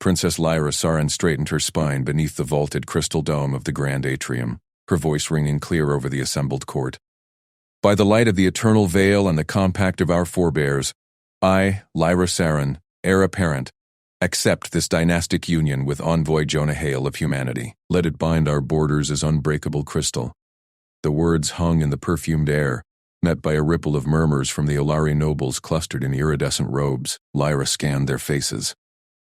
Princess Lyra Sarin straightened her spine beneath the vaulted crystal dome of the grand atrium, her voice ringing clear over the assembled court. By the light of the eternal veil and the compact of our forebears, I, Lyra Sarin, heir apparent, accept this dynastic union with envoy Jonah Hale of humanity. Let it bind our borders as unbreakable crystal. The words hung in the perfumed air, met by a ripple of murmurs from the Olari nobles clustered in iridescent robes. Lyra scanned their faces.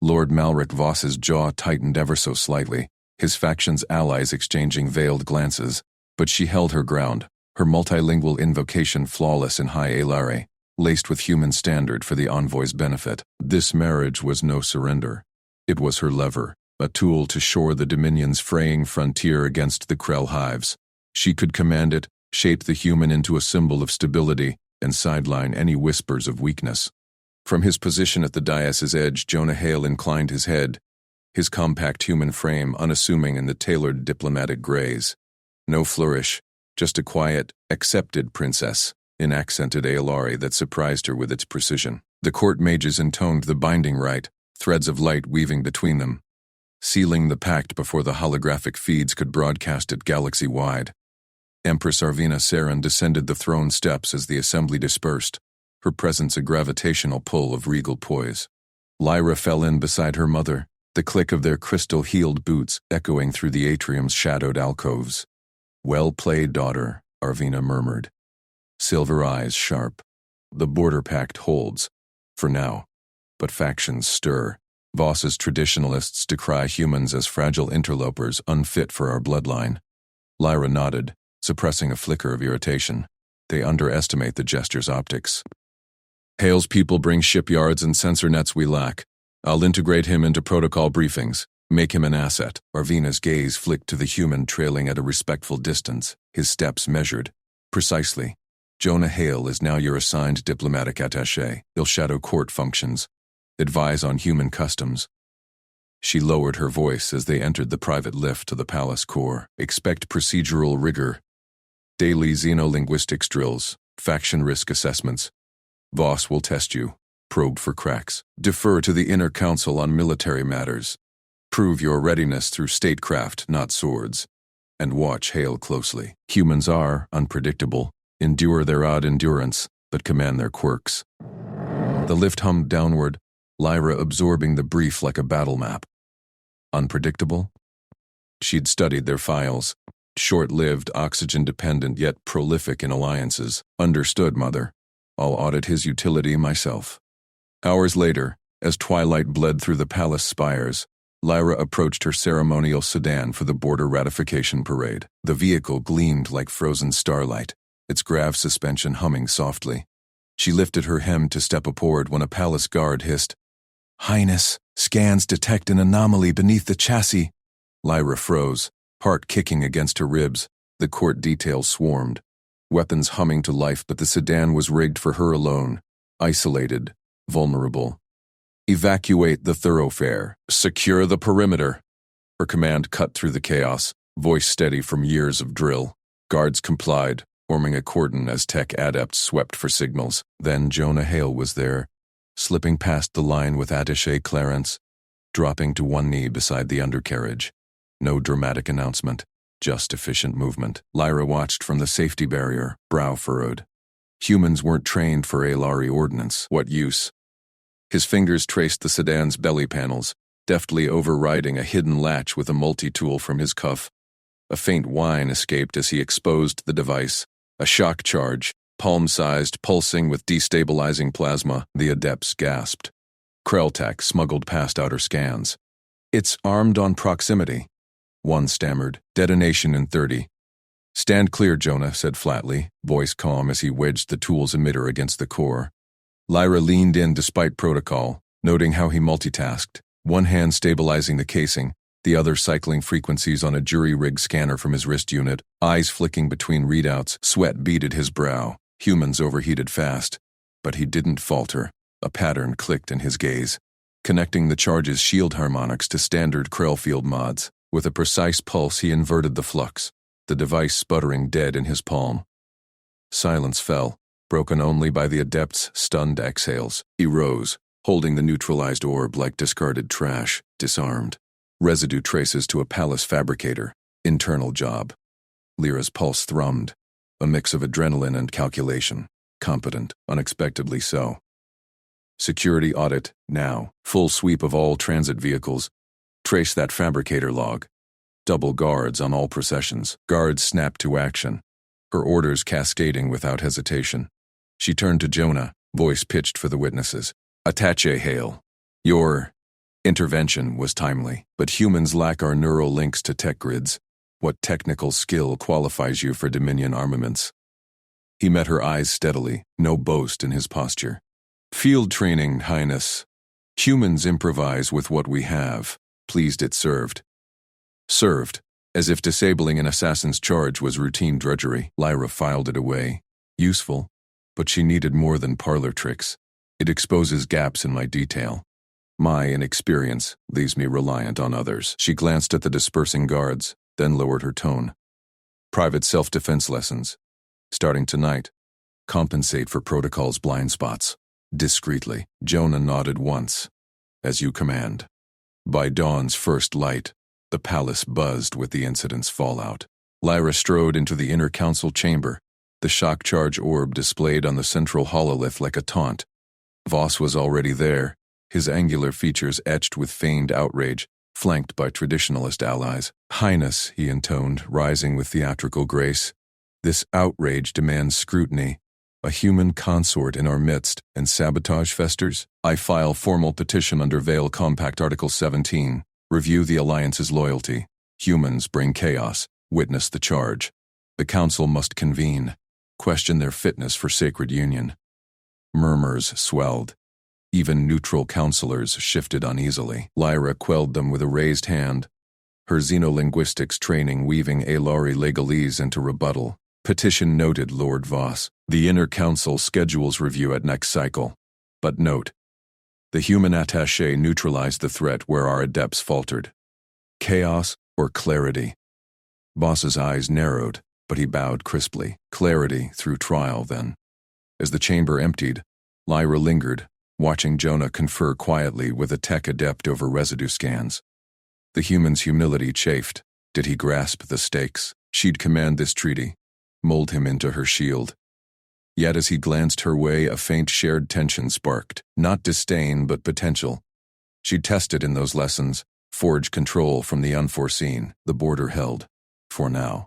Lord Malric Voss's jaw tightened ever so slightly, his faction's allies exchanging veiled glances, but she held her ground, her multilingual invocation flawless in high Aelare, laced with human standard for the envoy's benefit. This marriage was no surrender. It was her lever, a tool to shore the Dominion's fraying frontier against the Krell hives. She could command it, shape the human into a symbol of stability, and sideline any whispers of weakness. From his position at the dais' edge, Jonah Hale inclined his head, his compact human frame unassuming in the tailored diplomatic grays. No flourish, just a quiet, accepted princess, in accented Aelari that surprised her with its precision. The court mages intoned the binding rite, threads of light weaving between them, sealing the pact before the holographic feeds could broadcast it galaxy-wide. Empress Arvina Sarin descended the throne steps as the assembly dispersed, her presence a gravitational pull of regal poise. Lyra fell in beside her mother, the click of their crystal-heeled boots echoing through the atrium's shadowed alcoves. "Well played, daughter," Arvina murmured. Silver eyes sharp. The border pact holds, for now. But factions stir. Voss's traditionalists decry humans as fragile interlopers unfit for our bloodline. Lyra nodded, suppressing a flicker of irritation. They underestimate the gesture's optics. "Hale's people bring shipyards and sensor nets we lack. I'll integrate him into protocol briefings, make him an asset." Arvina's gaze flicked to the human trailing at a respectful distance, his steps measured. "Precisely. Jonah Hale is now your assigned diplomatic attaché. He'll shadow court functions, advise on human customs." She lowered her voice as they entered the private lift to the palace core. "Expect procedural rigor. Daily xenolinguistics drills, faction risk assessments. Voss will test you, probe for cracks. Defer to the inner council on military matters. Prove your readiness through statecraft, not swords. And watch Hale closely. Humans are unpredictable, endure their odd endurance, but command their quirks." The lift hummed downward, Lyra absorbing the brief like a battle map. Unpredictable? She'd studied their files. Short-lived, oxygen-dependent, yet prolific in alliances. "Understood, Mother. I'll audit his utility myself." Hours later, as twilight bled through the palace spires, Lyra approached her ceremonial sedan for the border ratification parade. The vehicle gleamed like frozen starlight, its grav suspension humming softly. She lifted her hem to step aboard when a palace guard hissed, "Highness, scans detect an anomaly beneath the chassis." Lyra froze, heart kicking against her ribs. The court detail swarmed, weapons humming to life, but the sedan was rigged for her alone, isolated, vulnerable. "Evacuate the thoroughfare. Secure the perimeter." Her command cut through the chaos, voice steady from years of drill. Guards complied, forming a cordon as tech adepts swept for signals. Then Jonah Hale was there, slipping past the line with attaché clearance, dropping to one knee beside the undercarriage. No dramatic announcement, just efficient movement. Lyra watched from the safety barrier, brow furrowed. Humans weren't trained for Aelari ordnance. What use? His fingers traced the sedan's belly panels, deftly overriding a hidden latch with a multi-tool from his cuff. A faint whine escaped as he exposed the device. A shock charge, palm-sized, pulsing with destabilizing plasma. The adepts gasped. Krelltech smuggled past outer scans. "It's armed on proximity." One stammered, "Detonation in 30. "Stand clear," Jonah said flatly, voice calm as he wedged the tool's emitter against the core. Lyra leaned in despite protocol, noting how he multitasked, one hand stabilizing the casing, the other cycling frequencies on a jury-rigged scanner from his wrist unit, eyes flicking between readouts. Sweat beaded his brow. Humans overheated fast. But he didn't falter. A pattern clicked in his gaze, connecting the charge's shield harmonics to standard Krell field mods. With a precise pulse, he inverted the flux, the device sputtering dead in his palm. Silence fell, broken only by the adept's stunned exhales. He rose, holding the neutralized orb like discarded trash, disarmed. Residue traces to a palace fabricator. Internal job. Lyra's pulse thrummed. A mix of adrenaline and calculation. Competent, unexpectedly so. Security audit, now. Full sweep of all transit vehicles. Trace that fabricator log. Double guards on all processions. Guards snapped to action. Her orders cascading without hesitation. She turned to Jonah, voice pitched for the witnesses. Attaché hail. Your intervention was timely, but humans lack our neural links to tech grids. What technical skill qualifies you for Dominion armaments? He met her eyes steadily, no boast in his posture. Field training, Highness. Humans improvise with what we have. Pleased it served. Served, as if disabling an assassin's charge was routine drudgery. Lyra filed it away. Useful, but she needed more than parlor tricks. It exposes gaps in my detail. My inexperience leaves me reliant on others. She glanced at the dispersing guards, then lowered her tone. Private self-defense lessons. Starting tonight. Compensate for protocol's blind spots. Discreetly, Jonah nodded once. As you command. By dawn's first light, the palace buzzed with the incident's fallout. Lyra strode into the inner council chamber, the shock charge orb displayed on the central hololith like a taunt. Voss was already there, his angular features etched with feigned outrage, flanked by traditionalist allies. Highness, he intoned, rising with theatrical grace. This outrage demands scrutiny. A human consort in our midst, and sabotage festers? I file formal petition under Veil Compact Article 17. Review the Alliance's loyalty. Humans bring chaos. Witness the charge. The Council must convene. Question their fitness for sacred union. Murmurs swelled. Even neutral counselors shifted uneasily. Lyra quelled them with a raised hand, her xenolinguistics training weaving Aelari legalese into rebuttal. Petition noted, Lord Voss. The Inner Council schedules review at next cycle. But note, the human attaché neutralized the threat where our adepts faltered. Chaos or clarity? Voss's eyes narrowed, but he bowed crisply. Clarity through trial, then. As the chamber emptied, Lyra lingered, watching Jonah confer quietly with a tech adept over residue scans. The human's humility chafed. Did he grasp the stakes? She'd command this treaty, mold him into her shield. Yet as he glanced her way, a faint shared tension sparked. Not disdain, but potential. She'd tested in those lessons, forge control from the unforeseen. The border held. For now.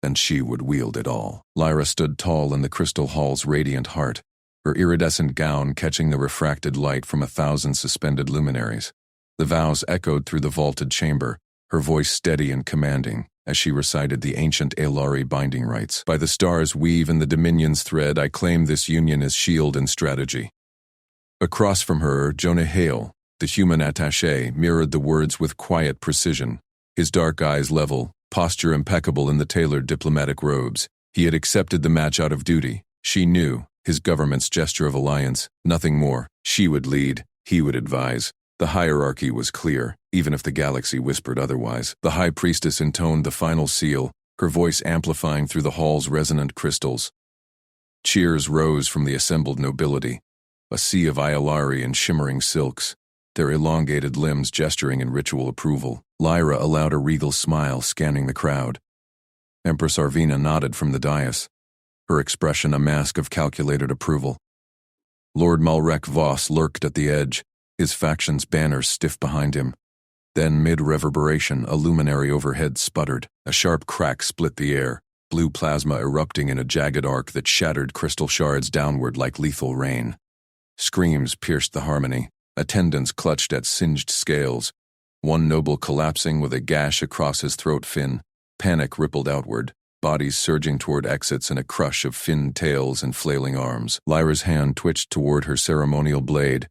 And she would wield it all. Lyra stood tall in the crystal hall's radiant heart, her iridescent gown catching the refracted light from 1,000 suspended luminaries. The vows echoed through the vaulted chamber, her voice steady and commanding, as she recited the ancient Aelari binding rites. By the stars weave in the Dominion's thread, I claim this union as shield and strategy. Across from her, Jonah Hale, the human attaché, mirrored the words with quiet precision, his dark eyes level, posture impeccable in the tailored diplomatic robes. He had accepted the match out of duty. She knew, his government's gesture of alliance, nothing more. She would lead, he would advise. The hierarchy was clear, even if the galaxy whispered otherwise. The High Priestess intoned the final seal, her voice amplifying through the hall's resonant crystals. Cheers rose from the assembled nobility, a sea of Aelari in shimmering silks, their elongated limbs gesturing in ritual approval. Lyra allowed a regal smile scanning the crowd. Empress Arvina nodded from the dais, her expression a mask of calculated approval. Lord Malrek Voss lurked at the edge, his faction's banners stiff behind him. Then, mid-reverberation, a luminary overhead sputtered. A sharp crack split the air, blue plasma erupting in a jagged arc that shattered crystal shards downward like lethal rain. Screams pierced the harmony. Attendants clutched at singed scales, one noble collapsing with a gash across his throat fin. Panic rippled outward, bodies surging toward exits in a crush of finned tails and flailing arms. Lyra's hand twitched toward her ceremonial blade,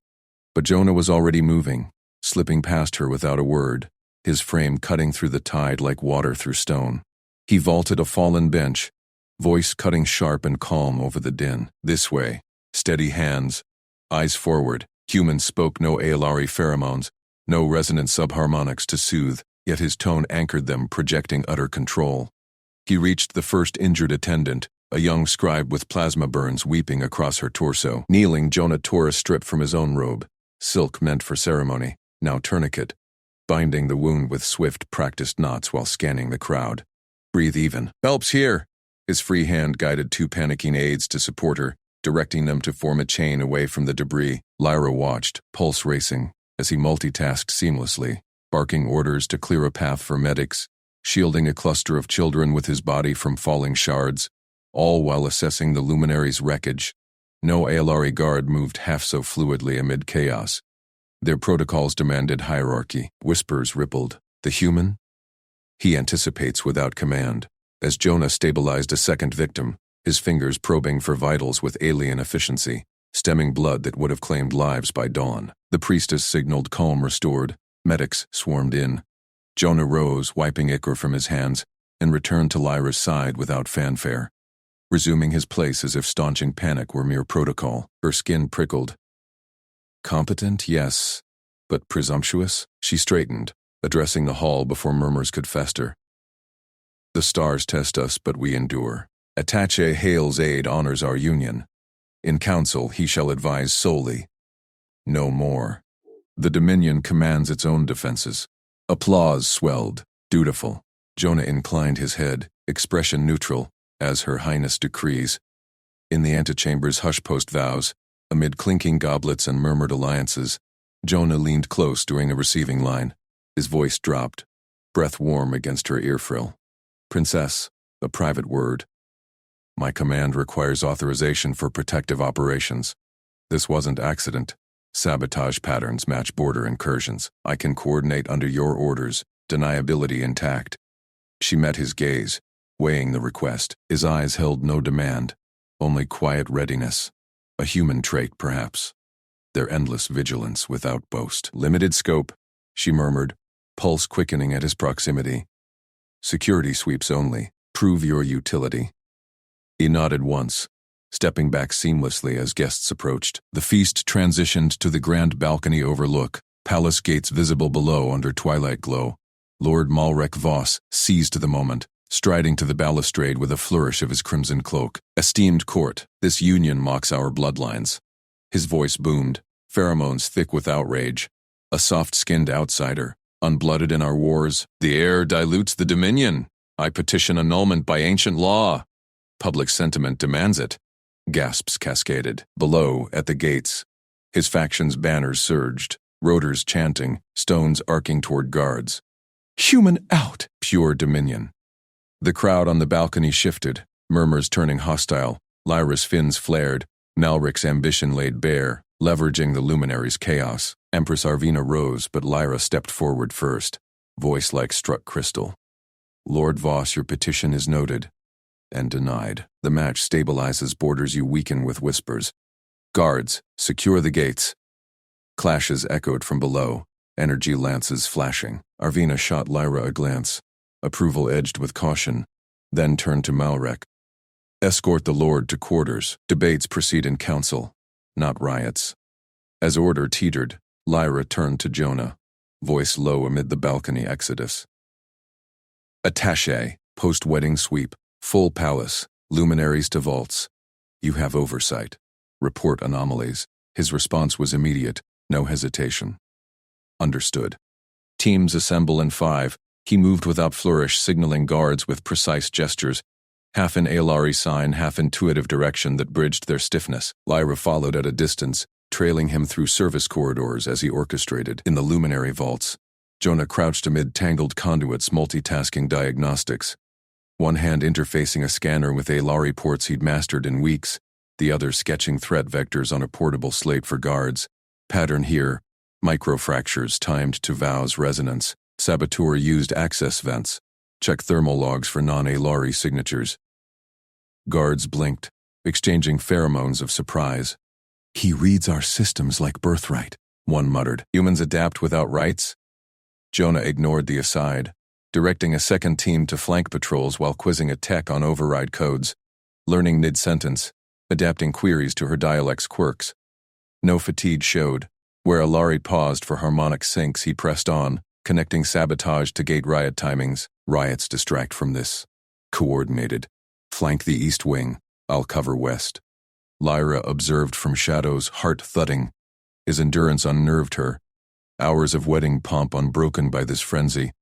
but Jonah was already moving, slipping past her without a word, his frame cutting through the tide like water through stone. He vaulted a fallen bench, voice cutting sharp and calm over the din. This way, steady hands, eyes forward. Humans spoke no Aelari pheromones, no resonant subharmonics to soothe, yet his tone anchored them, projecting utter control. He reached the first injured attendant, a young scribe with plasma burns weeping across her torso. Kneeling, Jonah tore a strip from his own robe, silk meant for ceremony, now tourniquet, binding the wound with swift, practiced knots while scanning the crowd. Breathe even. Help's here! His free hand guided two panicking aides to support her, directing them to form a chain away from the debris. Lyra watched, pulse racing, as he multitasked seamlessly, barking orders to clear a path for medics, shielding a cluster of children with his body from falling shards, all while assessing the luminary's wreckage. No Aelari guard moved half so fluidly amid chaos. Their protocols demanded hierarchy. Whispers rippled. The human? He anticipates without command. As Jonah stabilized a second victim, his fingers probing for vitals with alien efficiency, stemming blood that would have claimed lives by dawn. The priestess signaled calm restored. Medics swarmed in. Jonah rose, wiping ichor from his hands, and returned to Lyra's side without fanfare, resuming his place as if staunching panic were mere protocol. Her skin prickled. Competent, yes, but presumptuous? She straightened, addressing the hall before murmurs could fester. The stars test us, but we endure. Attaché Hale's aid honors our union. In council he shall advise solely. No more. The Dominion commands its own defenses. Applause swelled. Dutiful. Jonah inclined his head, expression neutral, as Her Highness decrees. In the antechamber's hush-post vows, amid clinking goblets and murmured alliances, Jonah leaned close during the receiving line. His voice dropped, breath warm against her ear frill. Princess, a private word. My command requires authorization for protective operations. This wasn't accident. Sabotage patterns match border incursions. I can coordinate under your orders, deniability intact. She met his gaze, weighing the request. His eyes held no demand, only quiet readiness. A human trait, perhaps. Their endless vigilance without boast. Limited scope, she murmured, pulse quickening at his proximity. Security sweeps only. Prove your utility. He nodded once, stepping back seamlessly as guests approached. The feast transitioned to the grand balcony overlook, palace gates visible below under twilight glow. Lord Malrek Voss seized the moment, striding to the balustrade with a flourish of his crimson cloak. Esteemed court, this union mocks our bloodlines. His voice boomed, pheromones thick with outrage. A soft-skinned outsider, unblooded in our wars. The air dilutes the Dominion. I petition annulment by ancient law. Public sentiment demands it. Gasps cascaded. Below, at the gates, his faction's banners surged, rotors chanting, stones arcing toward guards. Human out! Pure Dominion. The crowd on the balcony shifted, murmurs turning hostile. Lyra's fins flared, Malrik's ambition laid bare, leveraging the luminary's chaos. Empress Arvina rose, but Lyra stepped forward first, voice like struck crystal. Lord Voss, your petition is noted. And denied. The match stabilizes borders you weaken with whispers. Guards, secure the gates. Clashes echoed from below, energy lances flashing. Arvina shot Lyra a glance, approval edged with caution, then turned to Malrek. Escort the Lord to quarters. Debates proceed in council, not riots. As order teetered, Lyra turned to Jonah, voice low amid the balcony exodus. Attaché, post-wedding sweep. Full palace, luminaries to vaults. You have oversight. Report anomalies. His response was immediate, no hesitation. Understood. Teams assemble in 5. He moved without flourish, signaling guards with precise gestures, half in Aelari sign, half intuitive direction that bridged their stiffness. Lyra followed at a distance, trailing him through service corridors as he orchestrated. In the luminary vaults, Jonah crouched amid tangled conduits, multitasking diagnostics. One hand interfacing a scanner with Aelari ports he'd mastered in weeks, the other sketching threat vectors on a portable slate for guards. Pattern here, microfractures timed to Vow's resonance. Saboteur used access vents. Check thermal logs for non-Aelari signatures. Guards blinked, exchanging pheromones of surprise. He reads our systems like birthright, one muttered. Humans adapt without rights? Jonah ignored the aside, directing a second team to flank patrols while quizzing a tech on override codes, learning mid-sentence, adapting queries to her dialect's quirks. No fatigue showed. Where Aelari paused for harmonic syncs, he pressed on, connecting sabotage to gate riot timings. Riots distract from this. Coordinated. Flank the east wing. I'll cover west. Lyra observed from shadows, heart thudding. His endurance unnerved her. Hours of wedding pomp unbroken by this frenzy.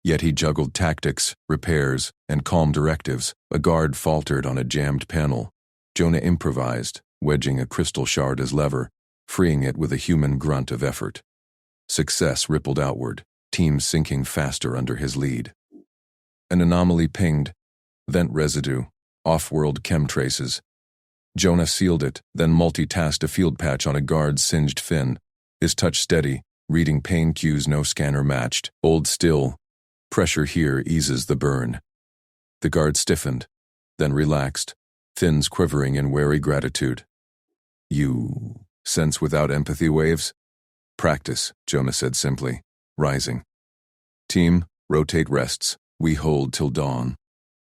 Yet he juggled tactics, repairs, and calm directives. A guard faltered on a jammed panel. Jonah improvised, wedging a crystal shard as lever, freeing it with a human grunt of effort. Success rippled outward, teams sinking faster under his lead. An anomaly pinged. Vent residue, off-world chem traces. Jonah sealed it, then multitasked a field patch on a guard's singed fin, his touch steady, reading pain cues no scanner matched. Hold still. Pressure here eases the burn. The guard stiffened, then relaxed, fins quivering in wary gratitude. You sense without empathy waves? Practice, Jonah said simply, rising. Team, rotate rests. We hold till dawn.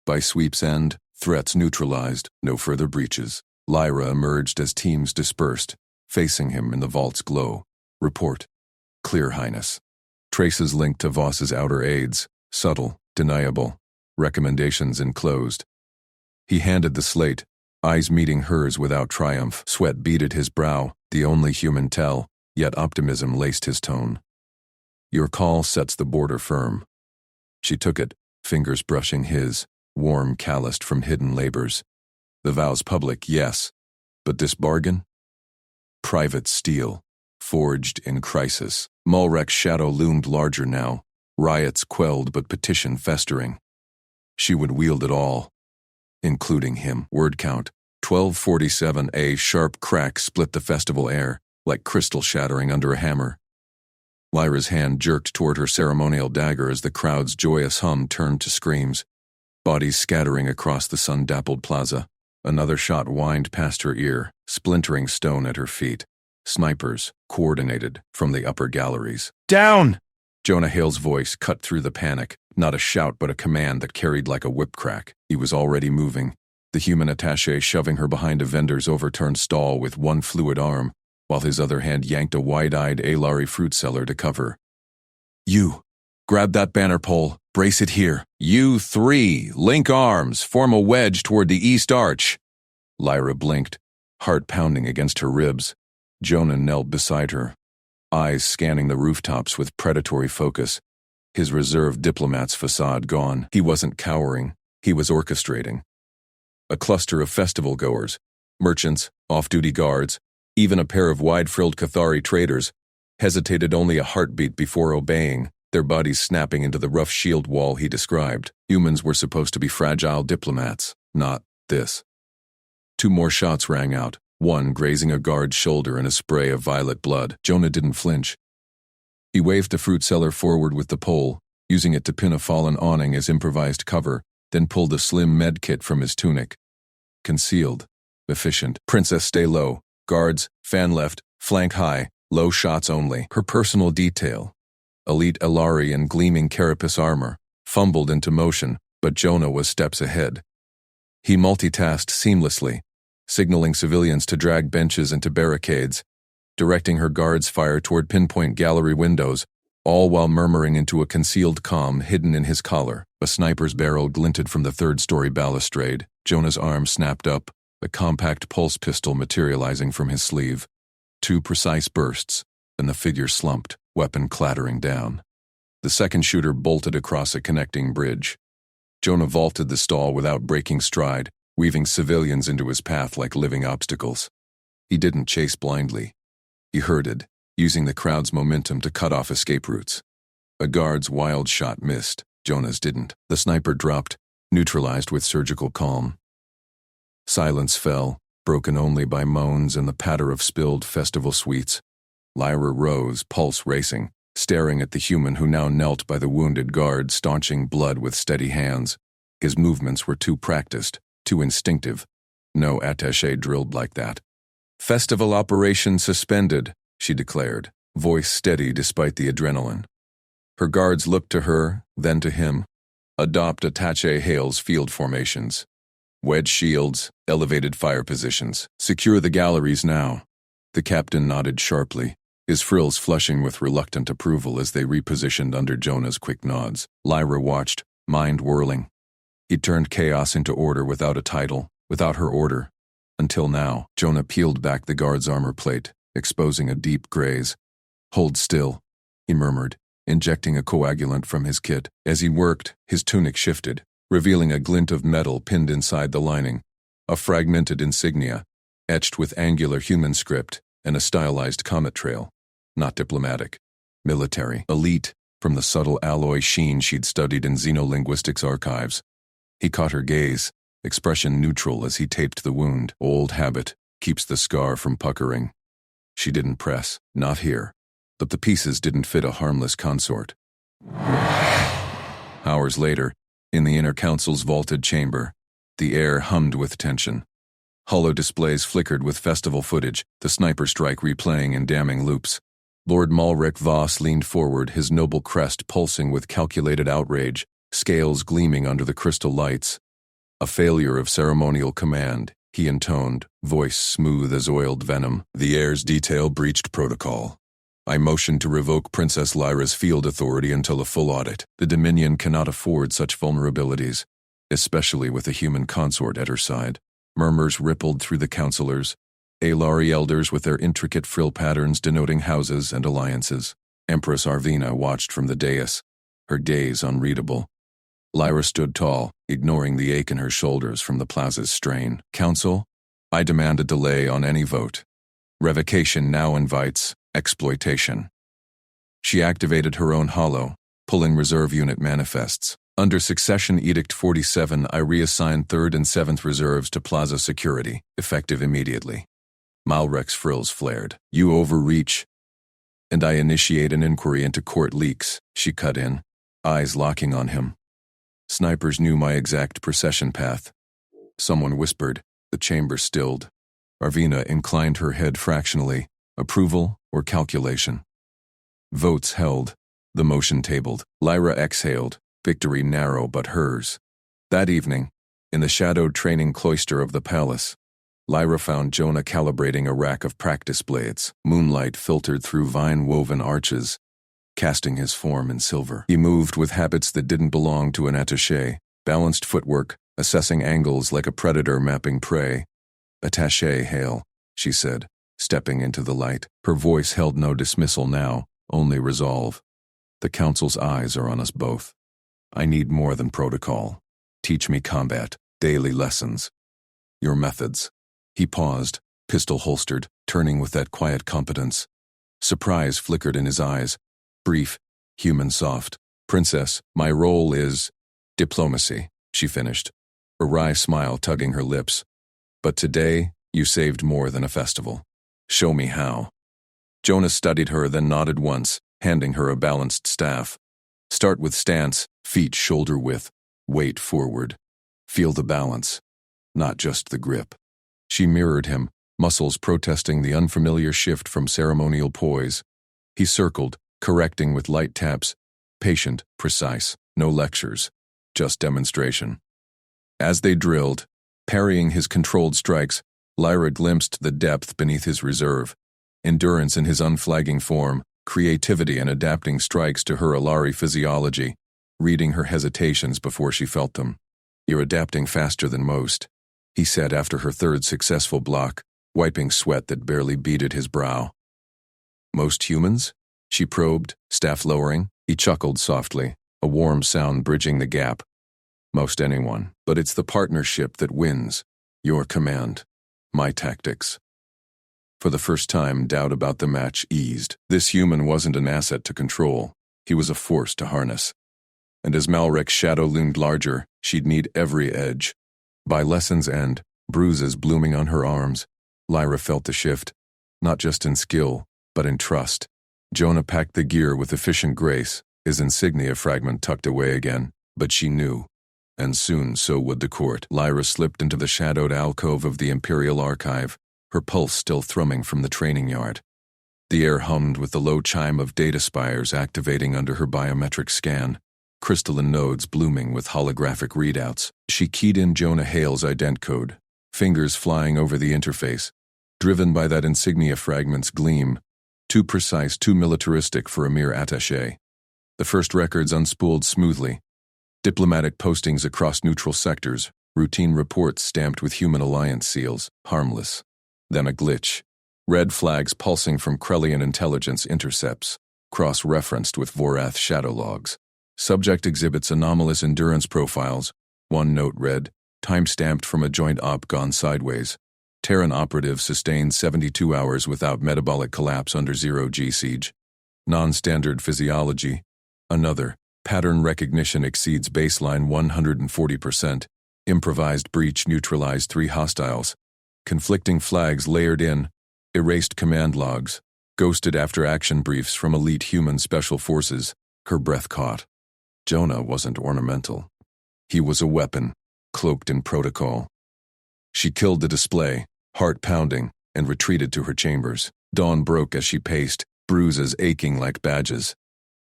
By sweep's end, threats neutralized, no further breaches. Lyra emerged as teams dispersed, facing him in the vault's glow. Report. Clear, Highness. Traces linked to Voss's outer aids, subtle, deniable. Recommendations enclosed. He handed the slate, eyes meeting hers without triumph. Sweat beaded his brow, the only human tell, yet optimism laced his tone. Your call sets the border firm. She took it, fingers brushing his, warm calloused from hidden labors. The vows public, yes, but this bargain? Private steel, forged in crisis. Mulrek's shadow loomed larger now, riots quelled but petition festering. She would wield it all, including him. Word count, 1247. A sharp crack split the festival air, like crystal shattering under a hammer. Lyra's hand jerked toward her ceremonial dagger as the crowd's joyous hum turned to screams. Bodies scattering across the sun-dappled plaza. Another shot whined past her ear, splintering stone at her feet. Snipers, coordinated, from the upper galleries. Down! Jonah Hale's voice cut through the panic, not a shout but a command that carried like a whip crack. He was already moving, the human attaché shoving her behind a vendor's overturned stall with one fluid arm, while his other hand yanked a wide-eyed Alari fruit seller to cover. You, grab that banner pole, brace it here. You three, link arms, form a wedge toward the east arch. Lyra blinked, heart pounding against her ribs. Jonah knelt beside her, eyes scanning the rooftops with predatory focus, his reserved diplomat's facade gone. He wasn't cowering, he was orchestrating. A cluster of festival-goers, merchants, off-duty guards, even a pair of wide-frilled Cathari traders, hesitated only a heartbeat before obeying, their bodies snapping into the rough shield wall he described. Humans were supposed to be fragile diplomats, not this. Two more shots rang out, one grazing a guard's shoulder in a spray of violet blood. Jonah didn't flinch. He waved the fruit seller forward with the pole, using it to pin a fallen awning as improvised cover, then pulled a slim med kit from his tunic. Concealed, efficient. Princess, stay low. Guards, fan left, flank high, low shots only. Her personal detail, elite Alari in gleaming carapace armor, fumbled into motion, but Jonah was steps ahead. He multitasked seamlessly, signaling civilians to drag benches into barricades, directing her guards' fire toward pinpoint gallery windows, all while murmuring into a concealed comm hidden in his collar. A sniper's barrel glinted from the third-story balustrade. Jonah's arm snapped up, a compact pulse pistol materializing from his sleeve. Two precise bursts, and the figure slumped, weapon clattering down. The second shooter bolted across a connecting bridge. Jonah vaulted the stall without breaking stride, weaving civilians into his path like living obstacles. He didn't chase blindly. He herded, using the crowd's momentum to cut off escape routes. A guard's wild shot missed. Jonah's didn't. The sniper dropped, neutralized with surgical calm. Silence fell, broken only by moans and the patter of spilled festival sweets. Lyra rose, pulse racing, staring at the human who now knelt by the wounded guard, staunching blood with steady hands. His movements were too practiced, too instinctive. No attaché drilled like that. Festival operation suspended, she declared, voice steady despite the adrenaline. Her guards looked to her, then to him. Adopt attaché Hale's field formations. Wedge shields, elevated fire positions. Secure the galleries now. The captain nodded sharply, his frills flushing with reluctant approval as they repositioned under Jonah's quick nods. Lyra watched, mind whirling. He turned chaos into order without a title, without her order. Until now, Jonah peeled back the guard's armor plate, exposing a deep graze. "Hold still," he murmured, injecting a coagulant from his kit. As he worked, his tunic shifted, revealing a glint of metal pinned inside the lining, a fragmented insignia, etched with angular human script and a stylized comet trail. Not diplomatic. Military. Elite, from the subtle alloy sheen she'd studied in xenolinguistics archives. He caught her gaze, expression neutral as he taped the wound. Old habit, keeps the scar from puckering. She didn't press. Not here. But the pieces didn't fit a harmless consort. Hours later, in the inner council's vaulted chamber, the air hummed with tension. Holo displays flickered with festival footage, the sniper strike replaying in damning loops. Lord Malric Voss leaned forward, his noble crest pulsing with calculated outrage, scales gleaming under the crystal lights. "A failure of ceremonial command," he intoned, voice smooth as oiled venom. "The heir's detail breached protocol. I motion to revoke Princess Lyra's field authority until a full audit. The Dominion cannot afford such vulnerabilities, especially with a human consort at her side." Murmurs rippled through the councilors, Alari elders with their intricate frill patterns denoting houses and alliances. Empress Arvina watched from the dais, her gaze unreadable. Lyra stood tall, ignoring the ache in her shoulders from the plaza's strain. "Council, I demand a delay on any vote. Revocation now invites exploitation." She activated her own holo, pulling reserve unit manifests. "Under Succession Edict 47, I reassign 3rd and 7th Reserves to Plaza Security, effective immediately." Malrec's frills flared. "You overreach." "And I initiate an inquiry into court leaks," she cut in, eyes locking on him. "Snipers knew my exact procession path." Someone whispered. The chamber stilled. Arvina inclined her head fractionally, approval or calculation. Votes held, the motion tabled. Lyra exhaled, victory narrow but hers. That evening, in the shadowed training cloister of the palace, Lyra found Jonah calibrating a rack of practice blades. Moonlight filtered through vine-woven arches, casting his form in silver. He moved with habits that didn't belong to an attaché, balanced footwork, assessing angles like a predator mapping prey. "Attaché, hail," she said, stepping into the light. Her voice held no dismissal now, only resolve. "The council's eyes are on us both. I need more than protocol. Teach me combat, daily lessons. Your methods." He paused, pistol holstered, turning with that quiet competence. Surprise flickered in his eyes. Brief, human soft. "Princess, my role is diplomacy," she finished, a wry smile tugging her lips. "But today, you saved more than a festival. Show me how." Jonah studied her, then nodded once, handing her a balanced staff. "Start with stance, feet shoulder width, weight forward. Feel the balance, not just the grip." She mirrored him, muscles protesting the unfamiliar shift from ceremonial poise. He circled, correcting with light taps, patient, precise, no lectures, just demonstration. As they drilled, parrying his controlled strikes, Lyra glimpsed the depth beneath his reserve, endurance in his unflagging form, creativity in adapting strikes to her Alari physiology, reading her hesitations before she felt them. "You're adapting faster than most," he said after her third successful block, wiping sweat that barely beaded his brow. "Most humans?" she probed, staff lowering. He chuckled softly, a warm sound bridging the gap. "Most anyone, but it's the partnership that wins. Your command, my tactics." For the first time, doubt about the match eased. This human wasn't an asset to control. He was a force to harness. And as Malrec's shadow loomed larger, she'd need every edge. By lesson's end, bruises blooming on her arms, Lyra felt the shift, not just in skill, but in trust. Jonah packed the gear with efficient grace, his insignia fragment tucked away again, but she knew. And soon so would the court. Lyra slipped into the shadowed alcove of the Imperial Archive, her pulse still thrumming from the training yard. The air hummed with the low chime of data spires activating under her biometric scan, crystalline nodes blooming with holographic readouts. She keyed in Jonah Hale's ident code, fingers flying over the interface, driven by that insignia fragment's gleam, too precise, too militaristic for a mere attaché. The first records unspooled smoothly. Diplomatic postings across neutral sectors, routine reports stamped with human alliance seals, harmless. Then a glitch. Red flags pulsing from Krellian intelligence intercepts, cross-referenced with Vorath shadow logs. Subject exhibits anomalous endurance profiles. One note read, time-stamped from a joint op gone sideways. Terran operative sustained 72 hours without metabolic collapse under 0G siege. Non-standard physiology. Another, pattern recognition exceeds baseline 140%. Improvised breach neutralized 3 hostiles. Conflicting flags layered in. Erased command logs. Ghosted after-action briefs from elite human special forces. Her breath caught. Jonah wasn't ornamental. He was a weapon, cloaked in protocol. She killed the display, heart pounding, and retreated to her chambers. Dawn broke as she paced, bruises aching like badges.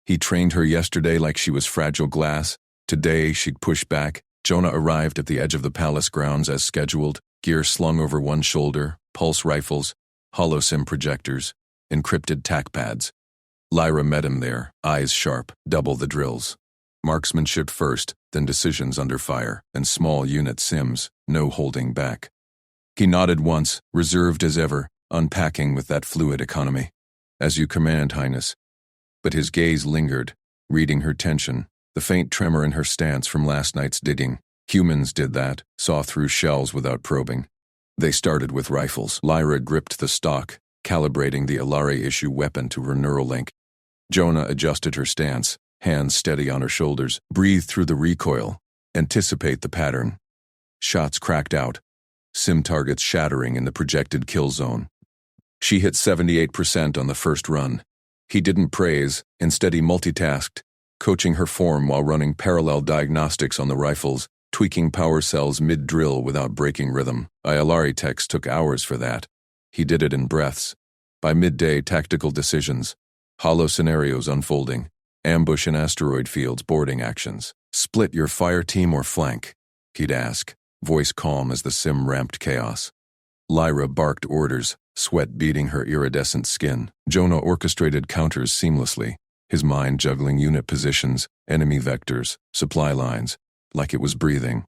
He trained her yesterday like she was fragile glass. Today, she'd push back. Jonah arrived at the edge of the palace grounds as scheduled, gear slung over one shoulder, pulse rifles, holosim projectors, encrypted tac pads. Lyra met him there, eyes sharp, double the drills. Marksmanship first, then decisions under fire, and small unit sims, no holding back. He nodded once, reserved as ever, unpacking with that fluid economy. As you command, Highness. But his gaze lingered, reading her tension, the faint tremor in her stance from last night's digging. Humans did that, saw through shells without probing. They started with rifles. Lyra gripped the stock, calibrating the Alari issue weapon to her neural link. Jonah adjusted her stance, hands steady on her shoulders, breathed through the recoil, anticipate the pattern. Shots cracked out, sim targets shattering in the projected kill zone. She hit 78% on the first run. He didn't praise, instead he multitasked, coaching her form while running parallel diagnostics on the rifles, tweaking power cells mid-drill without breaking rhythm. Ialari techs took hours for that. He did it in breaths. By midday, tactical decisions, hollow scenarios unfolding, ambush in asteroid fields, boarding actions. Split your fire team or flank, he'd ask, voice calm as the sim ramped chaos. Lyra barked orders, sweat beading her iridescent skin. Jonah orchestrated counters seamlessly, his mind juggling unit positions, enemy vectors, supply lines, like it was breathing.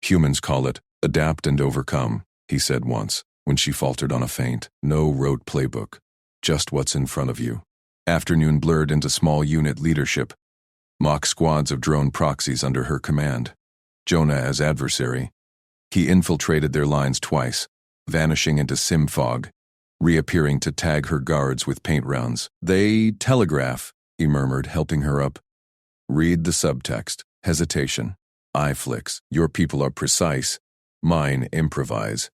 Humans call it adapt and overcome, he said once, when she faltered on a feint. No rote playbook, just what's in front of you. Afternoon blurred into small unit leadership, mock squads of drone proxies under her command. Jonah as adversary. He infiltrated their lines twice, vanishing into sim fog, reappearing to tag her guards with paint rounds. They telegraph, he murmured, helping her up. Read the subtext. Hesitation. Eye flicks. Your people are precise. Mine improvise.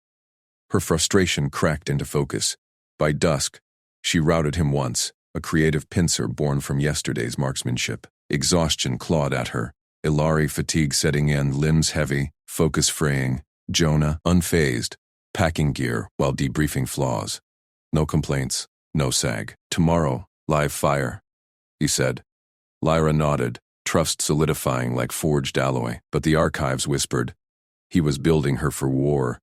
Her frustration cracked into focus. By dusk, she routed him once, a creative pincer born from yesterday's marksmanship. Exhaustion clawed at her. Ilari fatigue setting in, limbs heavy, focus fraying. Jonah, unfazed, packing gear while debriefing flaws. No complaints, no sag. Tomorrow, live fire, he said. Lyra nodded, trust solidifying like forged alloy, but the archives whispered. He was building her for war.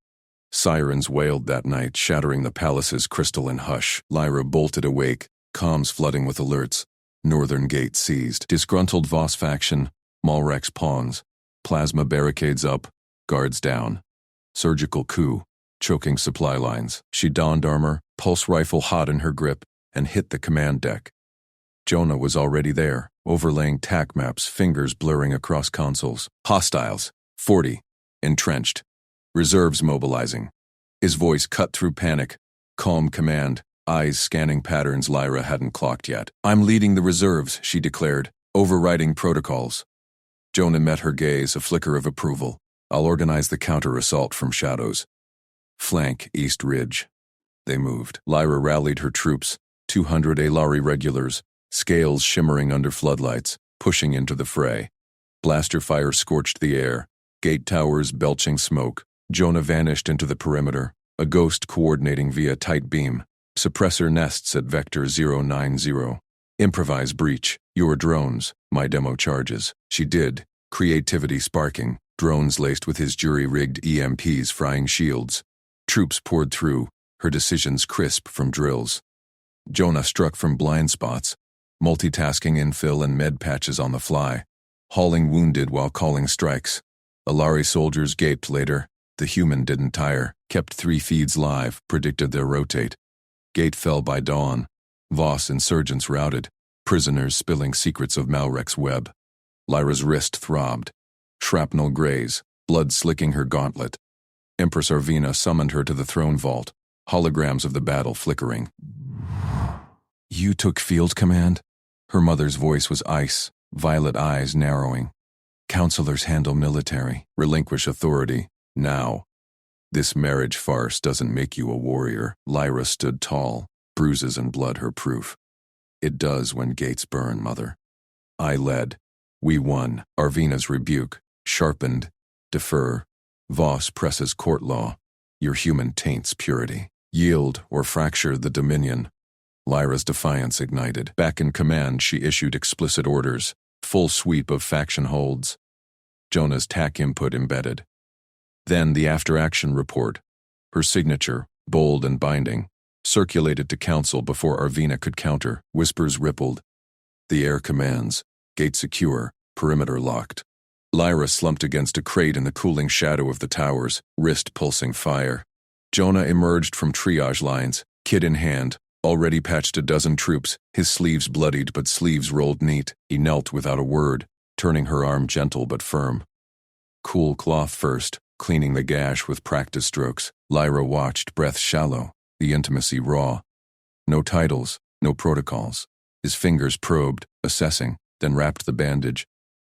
Sirens wailed that night, shattering the palace's crystalline hush. Lyra bolted awake, comms flooding with alerts. Northern Gate seized. Disgruntled Voss faction, Malrex pawns. Plasma barricades up, guards down. Surgical coup, choking supply lines. She donned armor, pulse rifle hot in her grip, and hit the command deck. Jonah was already there, overlaying tac maps, fingers blurring across consoles. Hostiles, 40, entrenched. Reserves mobilizing. His voice cut through panic, calm command, eyes scanning patterns Lyra hadn't clocked yet. I'm leading the reserves, she declared, overriding protocols. Jonah met her gaze, a flicker of approval. I'll organize the counter-assault from shadows. Flank East Ridge. They moved. Lyra rallied her troops, 200 Alari regulars, scales shimmering under floodlights, pushing into the fray. Blaster fire scorched the air, gate towers belching smoke. Jonah vanished into the perimeter, a ghost coordinating via tight beam. Suppressor nests at Vector 090. Improvise breach, your drones, my demo charges. She did, creativity sparking, drones laced with his jury-rigged EMPs frying shields. Troops poured through, her decisions crisp from drills. Jonah struck from blind spots, multitasking infill and med patches on the fly, hauling wounded while calling strikes. Alari soldiers gaped later. The human didn't tire, kept 3 feeds live, predicted their rotate. Gate fell by dawn. Voss insurgents routed, prisoners spilling secrets of Malrek's web. Lyra's wrist throbbed. Shrapnel graze, blood slicking her gauntlet. Empress Arvina summoned her to the throne vault, holograms of the battle flickering. "You took field command?" Her mother's voice was ice, violet eyes narrowing. "Counselors handle military, relinquish authority, now." "This marriage farce doesn't make you a warrior." Lyra stood tall, bruises and blood her proof. "It does when gates burn, mother." I led. We won. Arvina's rebuke, sharpened. "Defer." Voss presses court law. "Your human taints purity. Yield or fracture the dominion." Lyra's defiance ignited. Back in command, she issued explicit orders. Full sweep of faction holds. Jonah's TAC input embedded. Then the after-action report. Her signature, bold and binding, circulated to council before Arvina could counter. Whispers rippled. The air commands. Gate secure, perimeter locked. Lyra slumped against a crate in the cooling shadow of the towers, wrist pulsing fire. Jonah emerged from triage lines, kit in hand, already patched a dozen troops, his sleeves bloodied but sleeves rolled neat. He knelt without a word, turning her arm gentle but firm. Cool cloth first, cleaning the gash with practice strokes. Lyra watched, breath shallow, the intimacy raw. No titles, no protocols. His fingers probed, assessing, then wrapped the bandage.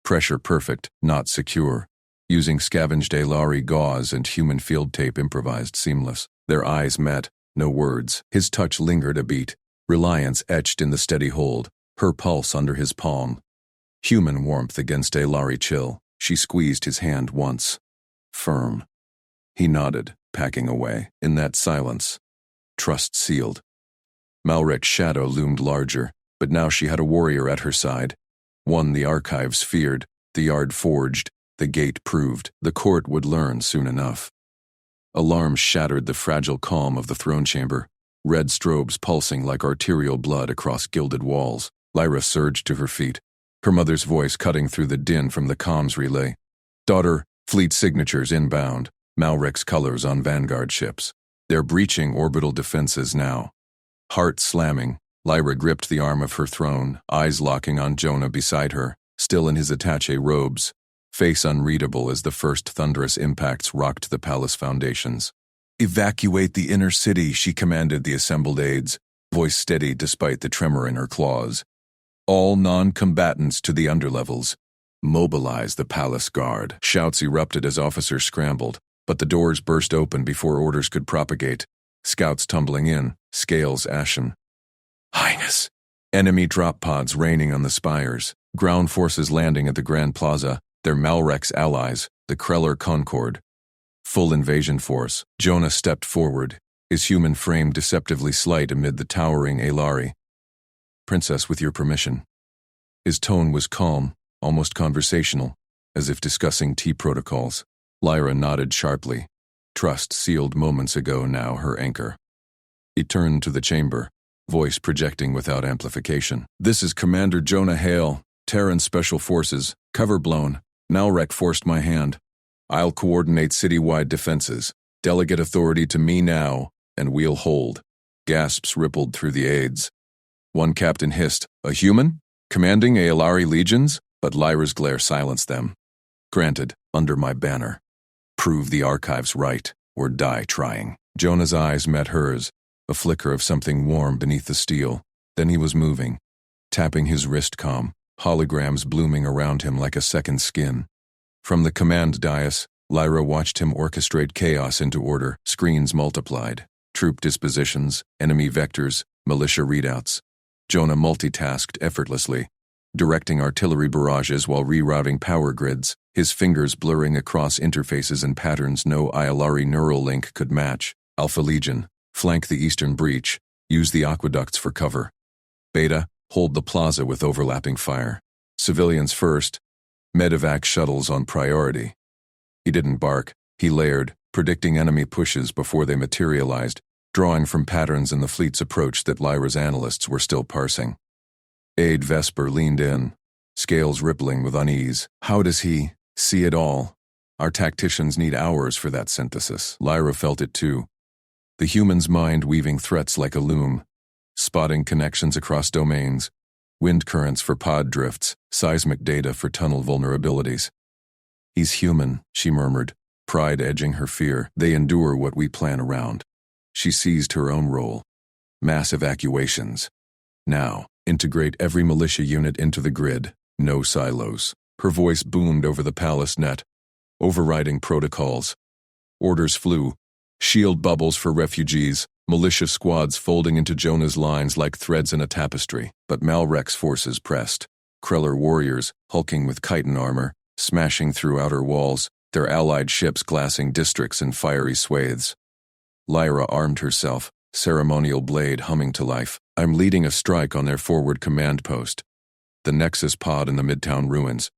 Pressure perfect, not secure. Using scavenged Alari gauze and human field tape improvised seamless. Their eyes met, no words. His touch lingered a beat, reliance etched in the steady hold, her pulse under his palm. Human warmth against Alari chill. She squeezed his hand once. Firm. He nodded, packing away. In that silence, trust sealed. Malrek's shadow loomed larger, but now she had a warrior at her side. One the archives feared, the yard forged, the gate proved. The court would learn soon enough. Alarms shattered the fragile calm of the throne chamber, red strobes pulsing like arterial blood across gilded walls. Lyra surged to her feet, her mother's voice cutting through the din from the comms relay. "Daughter, fleet signatures inbound, Malrek's colors on Vanguard ships. They're breaching orbital defenses now." Heart slamming, Lyra gripped the arm of her throne, eyes locking on Jonah beside her, still in his attaché robes, face unreadable as the first thunderous impacts rocked the palace foundations. "Evacuate the inner city," she commanded the assembled aides, voice steady despite the tremor in her claws. "All non-combatants to the underlevels. Mobilize the palace guard." Shouts erupted as officers scrambled, but the doors burst open before orders could propagate. Scouts tumbling in, scales ashen. "Highness!" Enemy drop pods raining on the spires, ground forces landing at the Grand Plaza, their Malrek's allies, the Kreller Concord. Full invasion force. Jonah stepped forward, his human frame deceptively slight amid the towering Alari. "Princess, with your permission." His tone was calm, almost conversational, as if discussing tea protocols. Lyra nodded sharply. Trust sealed moments ago, now her anchor. He turned to the chamber, voice projecting without amplification. "This is Commander Jonah Hale, Terran Special Forces, cover blown. Malrek forced my hand. I'll coordinate citywide defenses. Delegate authority to me now, and we'll hold." Gasps rippled through the aides. One captain hissed, "A human? Commanding Aelari legions?" But Lyra's glare silenced them. "Granted, under my banner. Prove the archives right, or die trying." Jonah's eyes met hers, a flicker of something warm beneath the steel. Then he was moving, tapping his wrist comm, holograms blooming around him like a second skin. From the command dais, Lyra watched him orchestrate chaos into order. Screens multiplied, troop dispositions, enemy vectors, militia readouts. Jonah multitasked effortlessly, directing artillery barrages while rerouting power grids, his fingers blurring across interfaces and patterns no Aelari neural link could match. Alpha Legion, flank the eastern breach, use the aqueducts for cover. Beta, hold the plaza with overlapping fire. Civilians first, medevac shuttles on priority. He didn't bark, he layered, predicting enemy pushes before they materialized, drawing from patterns in the fleet's approach that Lyra's analysts were still parsing. Aide Vesper leaned in, scales rippling with unease. How does he see it all? Our tacticians need hours for that synthesis. Lyra felt it too. the human's mind weaving threats like a loom, spotting connections across domains, wind currents for pod drifts, seismic data for tunnel vulnerabilities. He's human, she murmured, pride edging her fear. They endure what we plan around. She seized her own role. Mass evacuations. Now, integrate every militia unit into the grid. No silos. Her voice boomed over the palace net, overriding protocols. Orders flew. Shield bubbles for refugees, militia squads folding into Jonah's lines like threads in a tapestry. But Malrek's forces pressed. Kreller warriors, hulking with chitin armor, smashing through outer walls, their allied ships glassing districts in fiery swathes. Lyra armed herself, ceremonial blade humming to life. I'm leading a strike on their forward command post. The Nexus pod in the Midtown ruins.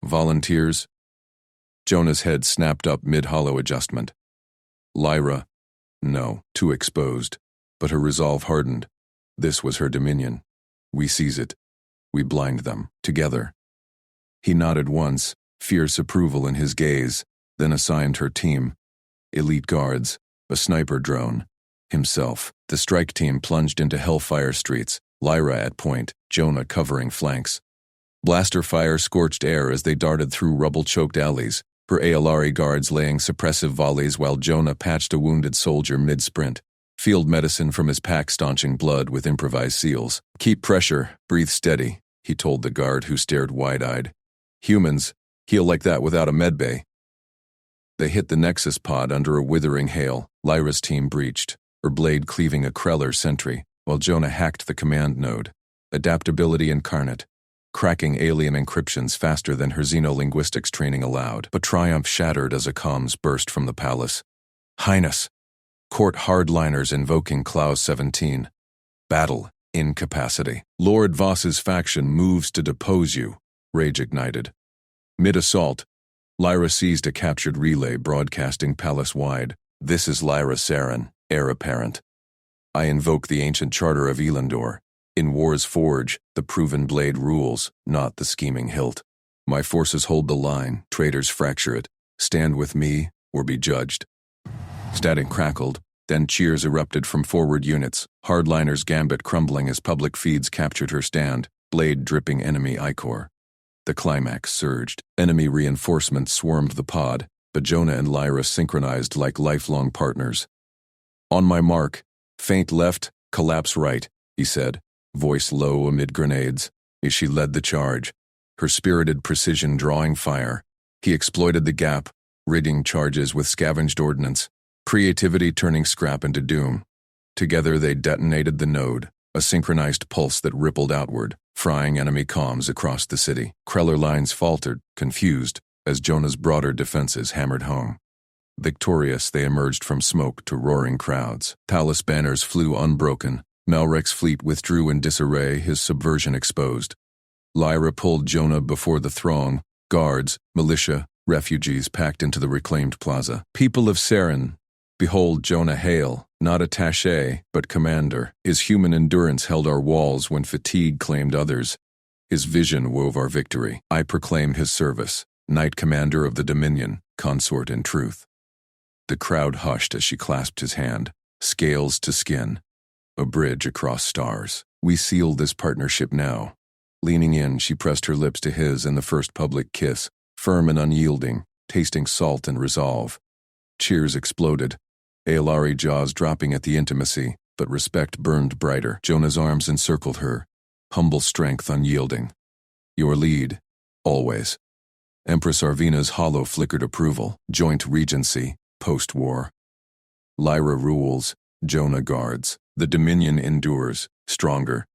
Volunteers? Jonah's head snapped up mid-hollow adjustment. Lyra? No, too exposed. But her resolve hardened. This was her dominion. We seize it. We blind them, together. He nodded once, fierce approval in his gaze, then assigned her team. Elite guards, a sniper drone, himself. The strike team plunged into Hellfire streets, Lyra at point, Jonah covering flanks. Blaster fire scorched air as they darted through rubble-choked alleys, her ALRE guards laying suppressive volleys while Jonah patched a wounded soldier mid-sprint. Field medicine from his pack staunching blood with improvised seals. Keep pressure, breathe steady, he told the guard who stared wide-eyed. Humans, heal like that without a medbay. They hit the Nexus pod under a withering hail. Lyra's team breached, her blade cleaving a Kreller sentry, while Jonah hacked the command node. Adaptability incarnate, cracking alien encryptions faster than her xenolinguistics training allowed. But triumph shattered as a comms burst from the palace. Highness, court hardliners invoking Clause 17. Battle, incapacity. Lord Voss's faction moves to depose you, rage ignited. Mid-assault, Lyra seized a captured relay broadcasting palace-wide. This is Lyra Saren, heir apparent. I invoke the ancient charter of Elendor. In war's forge, the proven blade rules, not the scheming hilt. My forces hold the line, traitors fracture it. Stand with me, or be judged. Static crackled, then cheers erupted from forward units, hardliners' gambit crumbling as public feeds captured her stand, blade dripping enemy ichor. The climax surged. Enemy reinforcements swarmed the pod, but Jonah and Lyra synchronized like lifelong partners. On my mark, feint left, collapse right, he said, voice low amid grenades, as she led the charge, her spirited precision drawing fire. He exploited the gap, rigging charges with scavenged ordnance, creativity turning scrap into doom. Together they detonated the node, a synchronized pulse that rippled outward, frying enemy comms across the city. Kreller lines faltered, confused, as Jonah's broader defenses hammered home. Victorious, they emerged from smoke to roaring crowds. Palace banners flew unbroken. Malrek's fleet withdrew in disarray, his subversion exposed. Lyra pulled Jonah before the throng. Guards, militia, refugees packed into the reclaimed plaza. People of Saren, behold Jonah hail, not attaché, but commander. His human endurance held our walls when fatigue claimed others. His vision wove our victory. I proclaim his service, Knight Commander of the Dominion, consort in truth. The crowd hushed as she clasped his hand, scales to skin. A bridge across stars. We seal this partnership now. Leaning in, she pressed her lips to his in the first public kiss, firm and unyielding, tasting salt and resolve. Cheers exploded, Aelari jaws dropping at the intimacy, but respect burned brighter. Jonah's arms encircled her, humble strength unyielding. Your lead, always. Empress Arvina's hollow flickered approval, joint regency, post-war. Lyra rules, Jonah guards. The Dominion endures, stronger.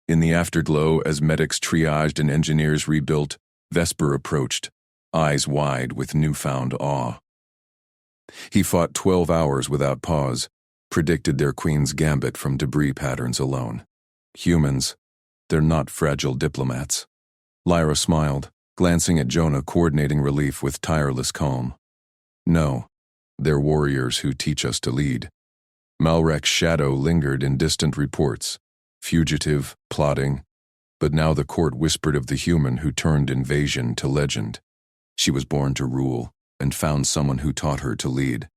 In the afterglow, as medics triaged and engineers rebuilt, Vesper approached, eyes wide with newfound awe. He fought 12 hours without pause, predicted their queen's gambit from debris patterns alone. Humans, they're not fragile diplomats. Lyra smiled, glancing at Jonah coordinating relief with tireless calm. No, they're warriors who teach us to lead. Malrek's shadow lingered in distant reports, fugitive, plotting, but now the court whispered of the human who turned invasion to legend. She was born to rule, and found someone who taught her to lead.